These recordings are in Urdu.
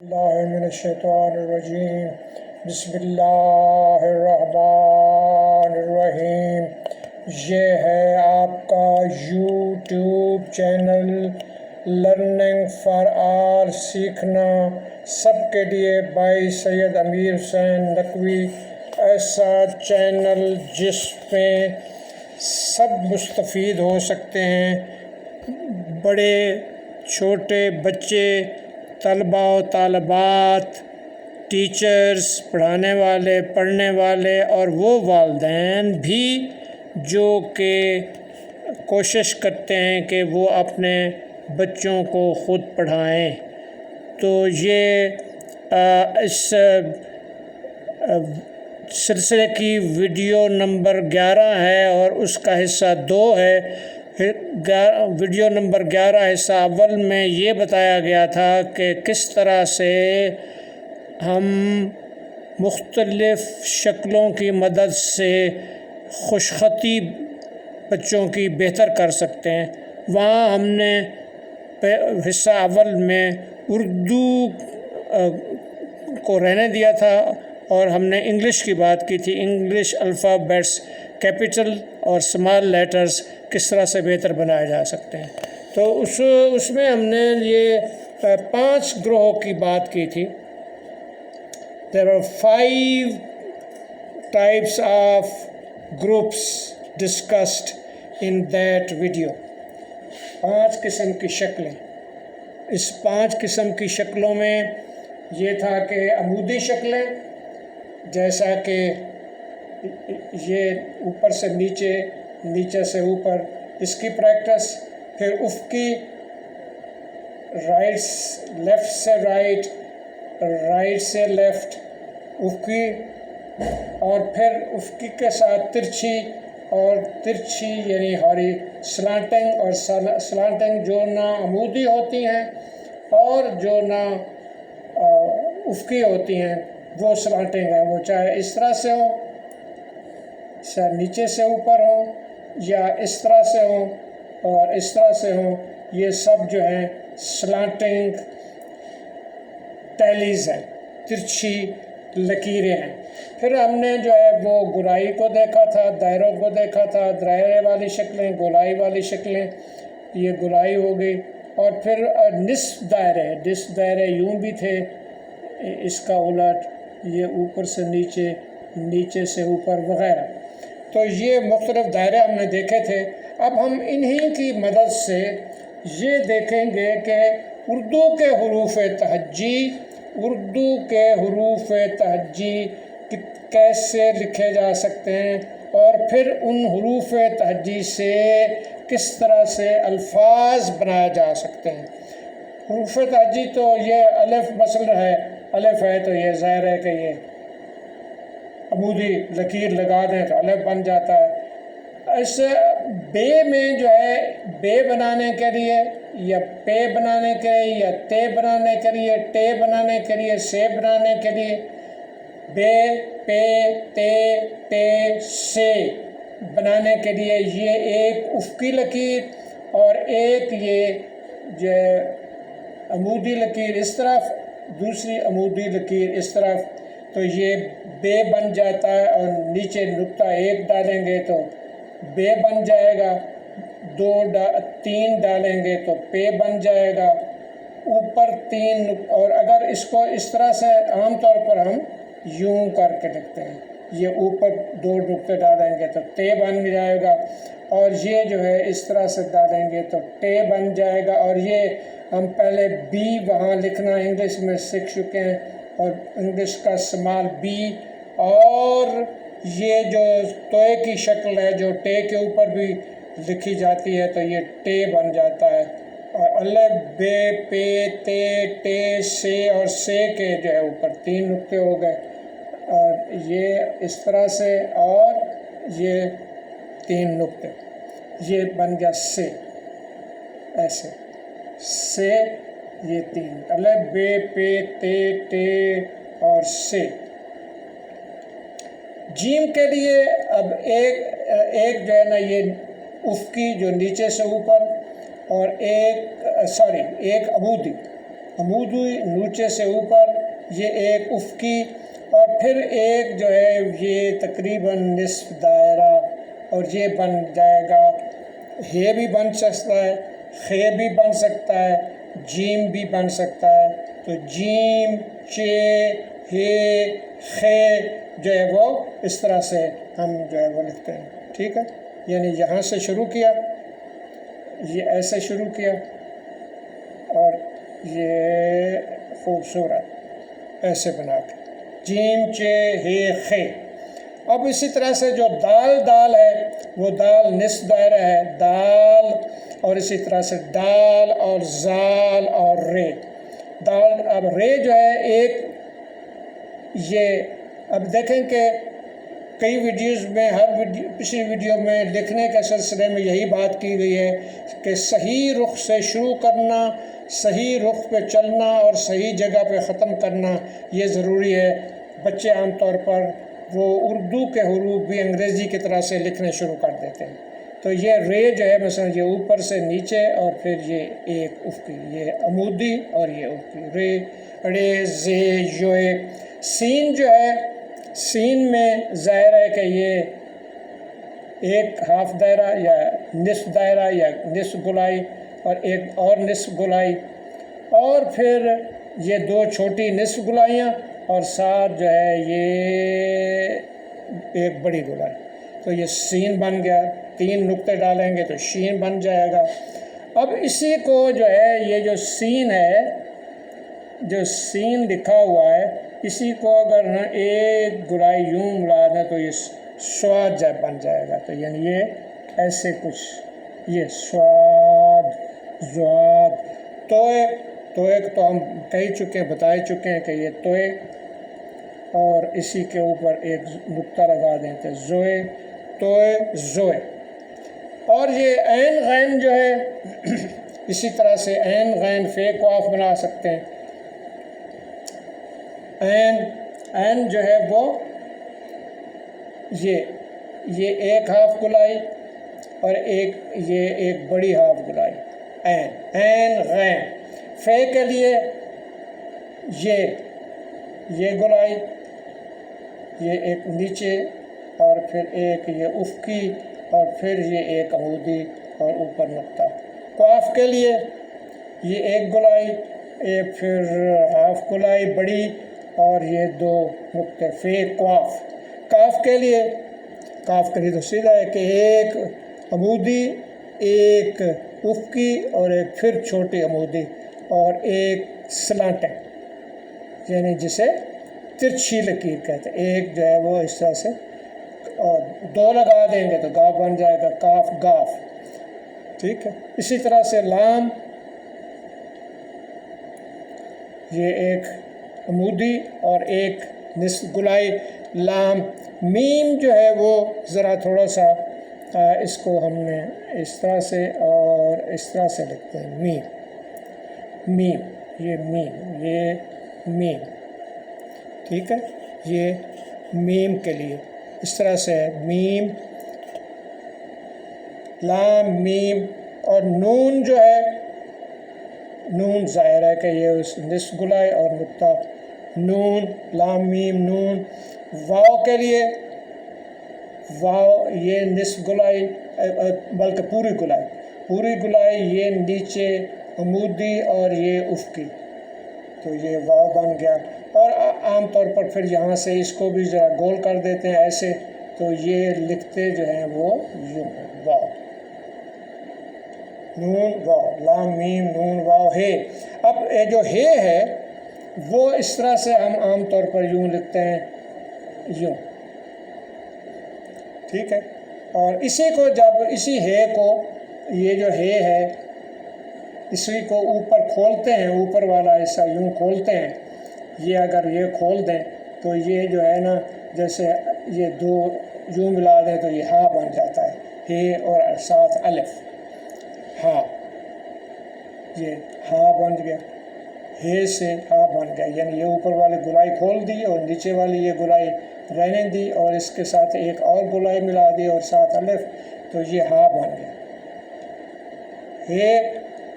اللہ من الشیطان الرجیم بسم اللہ الرحمن الرحیم۔ یہ ہے آپ کا YouTube channel learning for all, سیکھنا سب کے لیے بائی سید امیر حسین نقوی۔ ایسا چینل جس میں سب مستفید ہو سکتے ہیں، بڑے چھوٹے بچے، طلباء و طالبات، ٹیچرز، پڑھانے والے، پڑھنے والے، اور وہ والدین بھی جو کہ کوشش کرتے ہیں کہ وہ اپنے بچوں کو خود پڑھائیں۔ تو یہ اس سلسلے کی ویڈیو نمبر 11 ہے اور اس کا حصہ 2 ہے۔ ویڈیو نمبر 11 حصہ اول میں یہ بتایا گیا تھا کہ کس طرح سے ہم مختلف شکلوں کی مدد سے خوشخطی بچوں کی بہتر کر سکتے ہیں۔ وہاں ہم نے حصہ اول میں اردو کو رہنے دیا تھا اور ہم نے انگلش کی بات کی تھی۔ انگلش الفابیٹس، کیپٹل اور اسمال لیٹرز کس طرح سے بہتر بنائے جا سکتے ہیں۔ تو اس میں ہم نے یہ 5 گروہوں کی بات کی تھی۔ There are 5 types of groups discussed in that video۔ 5 قسم کی شکلیں۔ اس 5 قسم کی شکلوں میں یہ تھا کہ عمودی شکلیں، جیسا کہ یہ اوپر سے نیچے، نیچے سے اوپر، اس کی پریکٹس۔ پھر افقی، لیفٹ سے رائٹ، رائٹ سے لیفٹ، افقی، اور پھر افقی کے ساتھ ترچھی، اور ترچھی یعنی ہاری سلانٹنگ، اور سلانٹنگ جو نہ عمودی ہوتی ہیں اور جو نہ افقی ہوتی ہیں وہ سلانٹنگ ہے۔ وہ چاہے اس طرح سے ہو، چاہے نیچے سے اوپر ہو، یا اس طرح سے ہوں اور اس طرح سے ہوں، یہ سب جو ہیں سلانٹنگ ٹیلیز ہیں، ترچھی لکیریں ہیں۔ پھر ہم نے جو ہے وہ گولائی کو دیکھا تھا، دائروں کو دیکھا تھا، دائرے والی شکلیں، گولائی والی شکلیں، یہ گولائی ہو گئی۔ اور پھر نصف دائرے یوں بھی تھے، اس کا الٹ، یہ اوپر سے نیچے، نیچے سے اوپر وغیرہ۔ تو یہ مختلف دائرے ہم نے دیکھے تھے۔ اب ہم انہی کی مدد سے یہ دیکھیں گے کہ اردو کے حروف تہجی کیسے لکھے جا سکتے ہیں، اور پھر ان حروف تہجی سے کس طرح سے الفاظ بنائے جا سکتے ہیں۔ حروف تہجی تو یہ الف مثلا ہے، الف ہے تو یہ ظاہر ہے کہ یہ عمودی لکیر لگا دیں تو الف بن جاتا ہے۔ ایسے بے میں جو ہے، بے بنانے کے لیے، یا پے بنانے کے لیے، یا تے بنانے کے لیے، ٹے بنانے کے لیے، سے بنانے کے لیے، بے، پے، تے، ٹے، سے بنانے کے لیے یہ ایک افقی لکیر اور ایک یہ جو عمودی لکیر اس طرف، دوسری عمودی لکیر اس طرف، تو یہ بے بن جاتا ہے۔ اور نیچے نقطہ 1 ڈالیں گے تو بے بن جائے گا، 3 ڈالیں گے تو پے بن جائے گا، اوپر 3، اور اگر اس کو اس طرح سے عام طور پر ہم یوں کر کے لکھتے ہیں، یہ اوپر 2 نقطے ڈالیں گے تو تے بن جائے گا، اور یہ جو ہے اس طرح سے ڈالیں گے تو ٹے بن جائے گا۔ اور یہ ہم پہلے بی وہاں لکھنا انگلش میں سیکھ چکے ہیں، اور انگلش کا اسمال بی، اور یہ جو توئے کی شکل ہے جو ٹے کے اوپر بھی لکھی جاتی ہے تو یہ ٹے بن جاتا ہے۔ اور الف، بے، پے، تے، ٹے، سے، اور سے کے جو ہے اوپر 3 نقطے ہو گئے، اور یہ اس طرح سے، اور یہ 3 نقطے، یہ بن گیا سے، ایسے سے، یہ 3 الف، بے، پے، تے، ٹے اور سے۔ جیم کے لیے اب ایک جو ہے نا یہ افقی جو نیچے سے اوپر، اور ایک عمودی، عمودی نیچے سے اوپر، یہ ایک افقی، اور پھر ایک جو ہے یہ تقریباً نصف دائرہ، اور یہ بن جائے گا ہے بھی بن سکتا ہے، خے بھی بن سکتا ہے، جیم بھی بن سکتا ہے۔ تو جیم، چے، ہے، خے جو ہے وہ اس طرح سے ہم جو ہے وہ لکھتے ہیں، ٹھیک ہے۔ یعنی یہاں سے شروع کیا، یہ ایسے شروع کیا، اور یہ خوبصورت ایسے بنا کے جیم، چے، ہے، خے۔ اب اسی طرح سے جو دال ہے وہ دال نصف دائرہ ہے، دال، اور اسی طرح سے دال اور زال اور رے۔ دال، اب رے جو ہے ایک، یہ اب دیکھیں کہ کئی ویڈیوز میں، پچھلی ویڈیو میں لکھنے کے سلسلے میں یہی بات کی گئی ہے کہ صحیح رخ سے شروع کرنا، صحیح رخ پہ چلنا اور صحیح جگہ پہ ختم کرنا یہ ضروری ہے۔ بچے عام طور پر وہ اردو کے حروف بھی انگریزی کی طرح سے لکھنے شروع کر دیتے ہیں۔ تو یہ رے جو ہے مثلا یہ اوپر سے نیچے، اور پھر یہ ایک افقی، یہ عمودی اور یہ افقی، رے، رے، زے، یوئے۔ سین جو ہے، سین میں ظاہر ہے کہ یہ ایک ہاف دائرہ یا نصف دائرہ یا نصف گولائی، اور ایک اور نصف گولائی، اور پھر یہ دو چھوٹی نصف گولائیاں، اور ساتھ جو ہے یہ ایک بڑی گولائی۔ تو یہ سین بن گیا، 3 نقطے ڈالیں گے تو شین بن جائے گا۔ اب اسی کو جو ہے یہ جو سین ہے، جو سین لکھا ہوا ہے، اسی کو اگر ایک گولائی یوں ملا دیں تو یہ سواد بن جائے گا۔ تو یعنی یہ ایسے کچھ، یہ سواد، زواد، توئے، توئے تو ہم کہہ چکے ہیں، بتا چکے ہیں کہ یہ توئے، اور اسی کے اوپر ایک نقطہ لگا دیں تو زوئے، توئے، زوئے۔ اور یہ عین غین جو ہے اسی طرح سے عین غین فے قاف بنا سکتے ہیں۔ عین جو ہے وہ یہ ایک ہاف گولائی، اور یہ ایک بڑی ہاف گولائی، عین غین۔ فے کے لیے یہ گولائی، یہ ایک نیچے، اور پھر ایک یہ افقی، اور پھر یہ ایک عمودی، اور اوپر نقطہ۔ قاف کے لیے یہ ایک گولائی، ایک پھر ہاف گولائی بڑی، اور یہ 2 نقطے، فے قاف۔ کاف کے لیے تو سیدھا ہے کہ ایک عمودی، ایک افقی، اور ایک پھر چھوٹی عمودی، اور ایک سلانٹنگ، یعنی جسے ترچھی لکیر کہتے ہیں۔ ایک جو ہے وہ اس طرح سے، اور 2 لگا دیں گے تو گاف بن جائے گا، کاف، گاف، ٹھیک ہے۔ اسی طرح سے لام، یہ ایک عمودی اور ایک نصف گولائی، لام۔ میم جو ہے وہ ذرا تھوڑا سا اس کو ہم نے اس طرح سے اور اس طرح سے لکھتے ہیں، میم، یہ میم، ٹھیک ہے۔ یہ میم کے لیے اس طرح سے ہے، میم، لام، میم۔ اور نون جو ہے، نون ظاہر ہے کہ یہ اس نصف گولائی اور نقطہ، نون، لام، میم، نون۔ واو کے لیے، واو یہ نصف گولائی، بلکہ پوری گولائی، یہ نیچے عمودی اور یہ افقی، تو یہ واو بن گیا۔ اور عام طور پر پھر یہاں سے اس کو بھی ذرا گول کر دیتے ہیں ایسے، تو یہ لکھتے جو ہیں وہ یوں، واو، نون، واو، لام، میم، نون، واو، ہے۔ اب جو ہے وہ اس طرح سے ہم عام طور پر یوں لکھتے ہیں، یوں، ٹھیک ہے۔ اور اسی کو جب اسی ہے کو، یہ جو ہے اسی کو اوپر کھولتے ہیں، اوپر والا حصہ یوں کھولتے ہیں، یہ اگر یہ کھول دیں تو یہ جو ہے نا، جیسے یہ 2 یوں ملا دیں تو یہ ہا بن جاتا ہے، ہے اور ساتھ الف، ہا، یہ ہا بن گیا، ہے سے ہا بن گیا، یعنی یہ اوپر والے گولائی کھول دی اور نیچے والی یہ گولائی رہنے دی، اور اس کے ساتھ ایک اور گولائی ملا دی اور ساتھ الف، تو یہ ہا بن گیا، ہے۔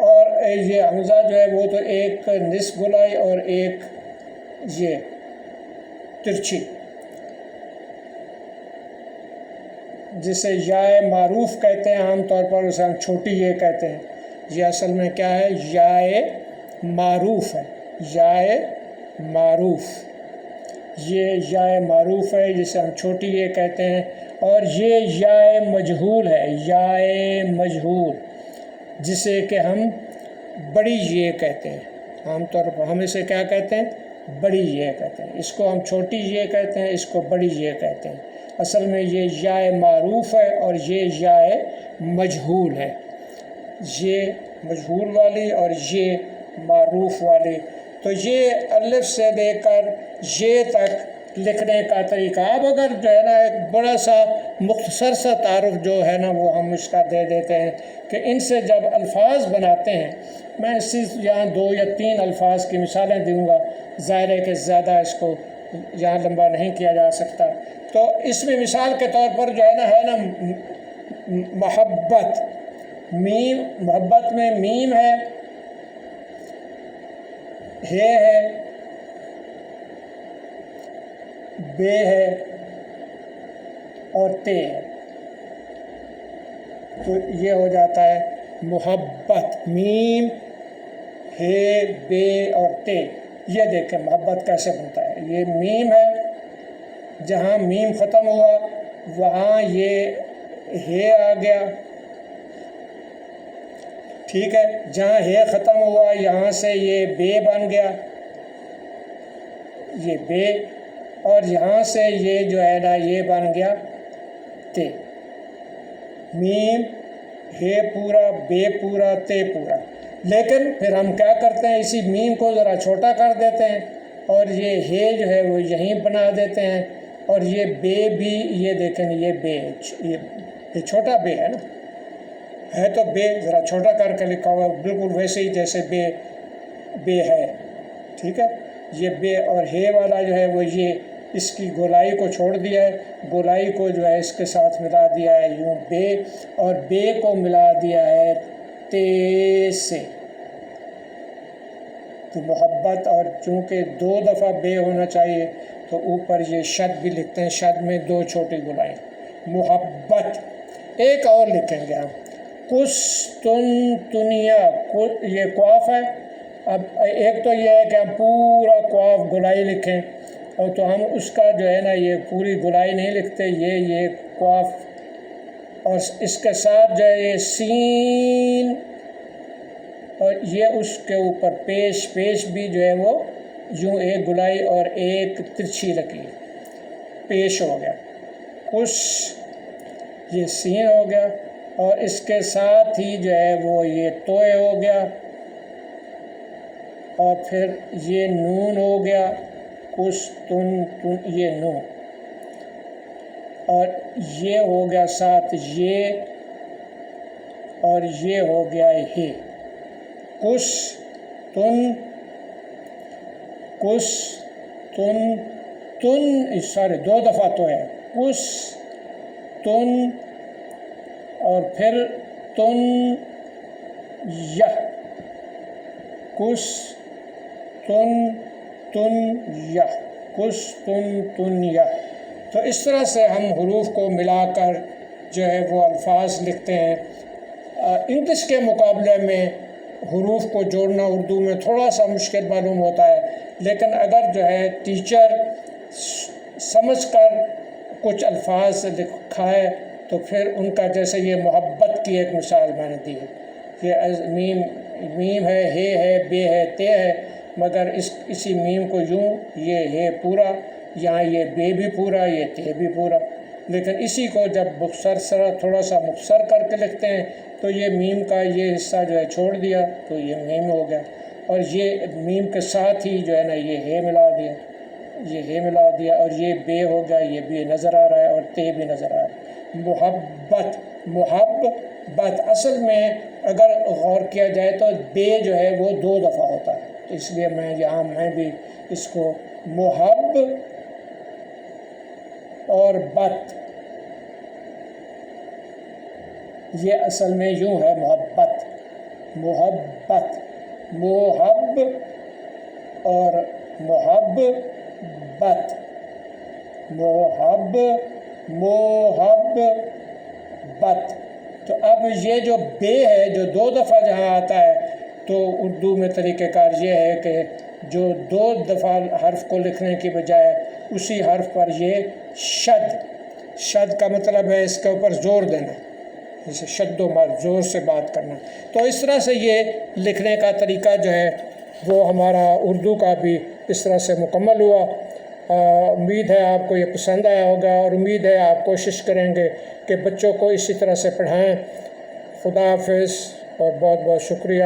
اور یہ حمزہ جو ہے وہ تو ایک نصف گولائی اور ایک یہ ترچھی، جسے یائے معروف کہتے ہیں عام طور پر، اسے ہم چھوٹی یہ کہتے ہیں۔ یہ اصل میں کیا ہے؟ یائے معروف ہے، یائے معروف، یہ یائے معروف ہے جسے ہم چھوٹی یہ کہتے ہیں۔ اور یہ یائے مجہول ہے، یائے مجہول، جسے کہ ہم بڑی یہ کہتے ہیں، عام طور پر ہم اسے کیا کہتے ہیں؟ بڑی یہ کہتے ہیں۔ اس کو ہم چھوٹی یہ کہتے ہیں، اس کو بڑی یہ کہتے ہیں۔ اصل میں یہ یائے معروف ہے اور یہ یائے مجہول ہے، یہ مجہول والی اور یہ معروف والی۔ تو یہ الف سے لے کر یہ تک لکھنے کا طریقہ۔ اب اگر جو ہے نا ایک بڑا سا مختصر سا تعارف جو ہے نا وہ ہم اس کا دے دیتے ہیں کہ ان سے جب الفاظ بناتے ہیں، میں صرف یہاں 2 یا 3 الفاظ کی مثالیں دوں گا، ظاہر ہے کہ زیادہ اس کو یہاں لمبا نہیں کیا جا سکتا۔ تو اس میں مثال کے طور پر جو ہے نا محبت، میم، محبت میں میم ہے بے ہے اور تے ہے، تو یہ ہو جاتا ہے محبت، میم ہے بے اور تے۔ یہ دیکھیں محبت کیسے بنتا ہے، یہ میم ہے، جہاں میم ختم ہوا وہاں یہ ہے آ گیا، ٹھیک ہے، جہاں ہے ختم ہوا یہاں سے یہ بے بن گیا، یہ بے، اور یہاں سے یہ جو ہے نا یہ بن گیا تے، میم ہے پورا، بے پورا، تے پورا۔ لیکن پھر ہم کیا کرتے ہیں، اسی میم کو ذرا چھوٹا کر دیتے ہیں اور یہ ہے جو ہے وہ یہیں بنا دیتے ہیں، اور یہ بے بھی، یہ دیکھیں یہ بے، یہ چھوٹا بے ہے نا، ہے تو بے ذرا چھوٹا کر کے لکھا ہوا، بالکل ویسے ہی جیسے بے ہے، ٹھیک ہے۔ یہ بے اور ہے والا جو ہے وہ یہ اس کی گولائی کو چھوڑ دیا ہے، گولائی کو جو ہے اس کے ساتھ ملا دیا ہے یوں بے، اور بے کو ملا دیا ہے تے سے، تو محبت، اور چونکہ 2 دفعہ بے ہونا چاہیے تو اوپر یہ شد بھی لکھتے ہیں، شد میں 2 چھوٹی گولائی، محبت۔ ایک اور لکھیں گے ہم، قسطنطنیہ، یہ قاف ہے۔ اب ایک تو یہ ہے کہ ہم پورا قاف گولائی لکھیں، اور تو ہم اس کا جو ہے نا یہ پوری گولائی نہیں لکھتے، یہ قاف، اور اس کے ساتھ جو ہے یہ سین، اور یہ اس کے اوپر پیش بھی جو ہے وہ یوں ایک گولائی اور ایک ترچھی لکی، پیش ہو گیا، یہ سین ہو گیا، اور اس کے ساتھ ہی جو ہے وہ یہ توئے ہو گیا، اور پھر یہ نون ہو گیا، یہ نون، اور یہ ہو گیا ساتھ یہ، اور یہ ہو گیا ہے، سارے 2 دفعہ تو ہے، اور پھر قسطنطنیہ۔ تو اس طرح سے ہم حروف کو ملا کر جو ہے وہ الفاظ لکھتے ہیں۔ انگلش کے مقابلے میں حروف کو جوڑنا اردو میں تھوڑا سا مشکل معلوم ہوتا ہے، لیکن اگر جو ہے ٹیچر سمجھ کر کچھ الفاظ لکھا ہے تو پھر ان کا، جیسے یہ محبت کی ایک مثال میں نے دی ہے، یہ میم ہے بے ہے، تے ہے، مگر اسی میم کو یوں، یہ ہے پورا، یہاں یہ بے بھی پورا، یہ تے بھی پورا، لیکن اسی کو جب تھوڑا سا مختصر کر کے لکھتے ہیں تو یہ میم کا یہ حصہ جو ہے چھوڑ دیا تو یہ میم ہو گیا، اور یہ میم کے ساتھ ہی جو ہے نا یہ ہے ملا دیا، اور یہ بے ہو گیا، یہ بھی نظر آ رہا ہے، اور تے بھی نظر آ رہا ہے۔ محبت اصل میں اگر غور کیا جائے تو بے جو ہے وہ 2 دفعہ ہوتا ہے، تو اس لیے میں بھی اس کو محب اور بت، یہ اصل میں یوں ہے محبت، محبت، محب اور محبت، محبت۔ تو اب یہ جو بے ہے جو 2 دفعہ جہاں آتا ہے تو اردو میں طریقہ کار یہ ہے کہ جو 2 دفعہ حرف کو لکھنے کی بجائے اسی حرف پر یہ شد کا مطلب ہے اس کے اوپر زور دینا، جیسے شد و مد، زور سے بات کرنا۔ تو اس طرح سے یہ لکھنے کا طریقہ جو ہے وہ ہمارا اردو کا بھی اس طرح سے مکمل ہوا۔ امید ہے آپ کو یہ پسند آیا ہوگا، اور امید ہے آپ کوشش کریں گے کہ بچوں کو اسی طرح سے پڑھائیں۔ خدا حافظ اور بہت بہت شکریہ۔